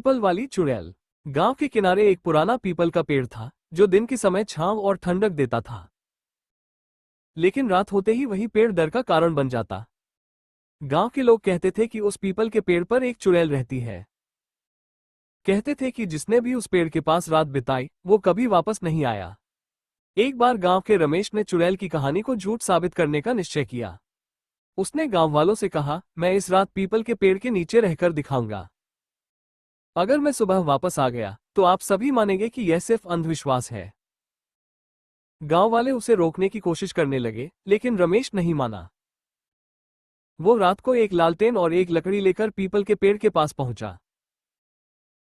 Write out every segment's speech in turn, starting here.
People वाली चुड़ैल। गांव के किनारे एक पुराना पीपल का पेड़ था जो दिन के समय छांव और ठंडक देता था, लेकिन रात होते ही वही पेड़ डर का कारण बन जाता। गांव के लोग कहते थे कि उस पीपल के पेड़ पर एक चुड़ैल रहती है। कहते थे कि जिसने भी उस पेड़ के पास रात बिताई वो कभी वापस नहीं आया। एक बार गांव के रमेश ने चुड़ैल की कहानी को झूठ साबित करने का निश्चय किया। उसने गांव वालों से कहा, मैं इस रात पीपल के पेड़ के नीचे रहकर दिखाऊंगा। अगर मैं सुबह वापस आ गया तो आप सभी मानेंगे कि यह सिर्फ अंधविश्वास है। गांव वाले उसे रोकने की कोशिश करने लगे, लेकिन रमेश नहीं माना। वो रात को एक लालटेन और एक लकड़ी लेकर पीपल के पेड़ के पास पहुंचा।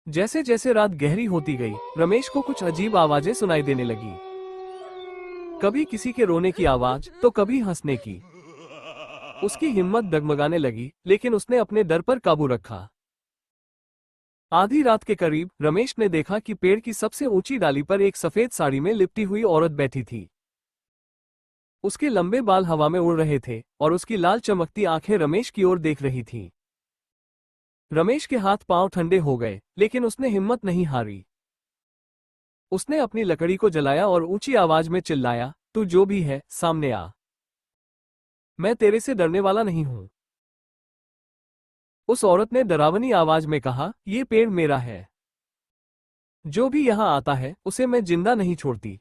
जैसे जैसे रात गहरी होती गई, रमेश को कुछ अजीब आवाजें सुनाई देने लगी। कभी किसी के रोने की आवाज तो कभी हंसने की। उसकी हिम्मत डगमगाने लगी, लेकिन उसने अपने डर पर काबू रखा। आधी रात के करीब रमेश ने देखा कि पेड़ की सबसे ऊंची डाली पर एक सफेद साड़ी में लिपटी हुई औरत बैठी थी। उसके लंबे बाल हवा में उड़ रहे थे और उसकी लाल चमकती आंखें रमेश की ओर देख रही थीं। रमेश के हाथ पांव ठंडे हो गए, लेकिन उसने हिम्मत नहीं हारी। उसने अपनी लकड़ी को जलाया और ऊंची आवाज में चिल्लाया, तू जो भी है, सामने आ। मैं तेरे से डरने वाला नहीं हूं। उस औरत ने डरावनी आवाज में कहा, ये पेड़ मेरा है। जो भी यहां आता है उसे मैं जिंदा नहीं छोड़ती।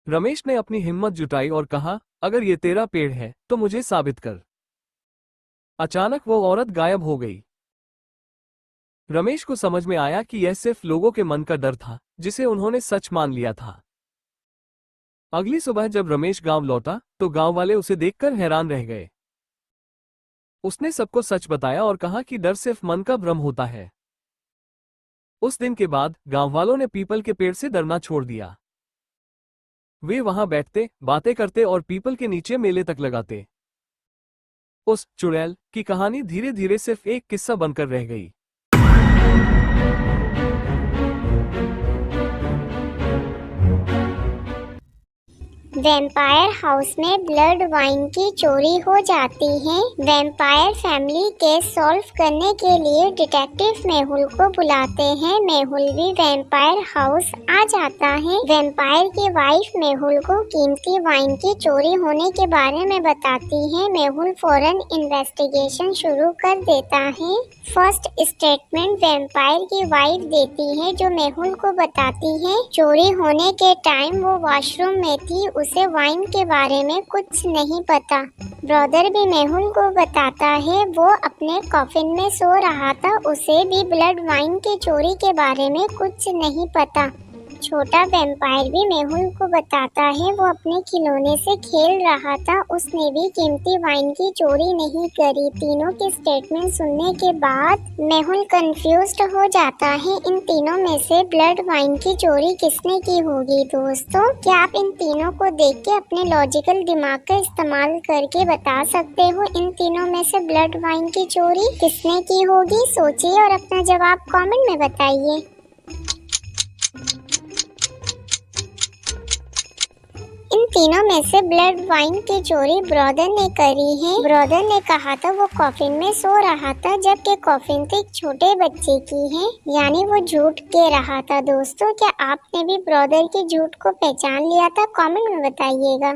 रमेश ने अपनी हिम्मत जुटाई और कहा, अगर ये तेरा पेड़ है तो मुझे साबित कर। अचानक वो औरत गायब हो गई। रमेश को समझ में आया कि यह सिर्फ लोगों के मन का डर था जिसे उन्होंने सच मान लिया था। अगली सुबह जब रमेश गांव लौटा तो गांव वाले उसे देखकर हैरान रह गए। उसने सबको सच बताया और कहा कि डर सिर्फ मन का भ्रम होता है। उस दिन के बाद गांव वालों ने पीपल के पेड़ से डरना छोड़ दिया। वे वहां बैठते, बातें करते और पीपल के नीचे मेले तक लगाते। उस चुड़ैल की कहानी धीरे धीरे सिर्फ एक किस्सा बनकर रह गई। वैम्पायर हाउस में ब्लड वाइन की चोरी हो जाती है। वैम्पायर फैमिली केस सॉल्व करने के लिए डिटेक्टिव मेहुल को बुलाते हैं। मेहुल भी वैम्पायर हाउस आ जाता है। वैम्पायर की वाइफ मेहुल को कीमती वाइन की चोरी होने के बारे में बताती है। मेहुल फौरन इन्वेस्टिगेशन शुरू कर देता है। फर्स्ट स्टेटमेंट वैम्पायर की वाइफ देती है, जो मेहुल को बताती है चोरी होने के टाइम वो वॉशरूम में थी, उसे वाइन के बारे में कुछ नहीं पता। ब्रदर भी मेहुल को बताता है वो अपने कॉफिन में सो रहा था, उसे भी ब्लड वाइन की चोरी के बारे में कुछ नहीं पता। छोटा वैम्पायर भी मेहुल को बताता है वो अपने खिलौने से खेल रहा था, उसने भी कीमती वाइन की चोरी नहीं करी। तीनों की स्टेटमेंट सुनने के बाद मेहुल कंफ्यूज्ड हो जाता है। इन तीनों में से ब्लड वाइन की चोरी किसने की होगी? दोस्तों, क्या आप इन तीनों को देख के अपने लॉजिकल दिमाग का इस्तेमाल करके बता सकते हो इन तीनों में से ब्लड वाइन की चोरी किसने की होगी? सोचिए और अपना जवाब कमेंट में बताइए। इन तीनों में से ब्लड वाइन की चोरी ब्रदर ने करी है। ब्रदर ने कहा था वो कॉफिन में सो रहा था, जबकि कॉफिन तो एक छोटे बच्चे की है, यानी वो झूठ कह रहा था। दोस्तों, क्या आपने भी ब्रदर के झूठ को पहचान लिया था? कमेंट में बताइएगा।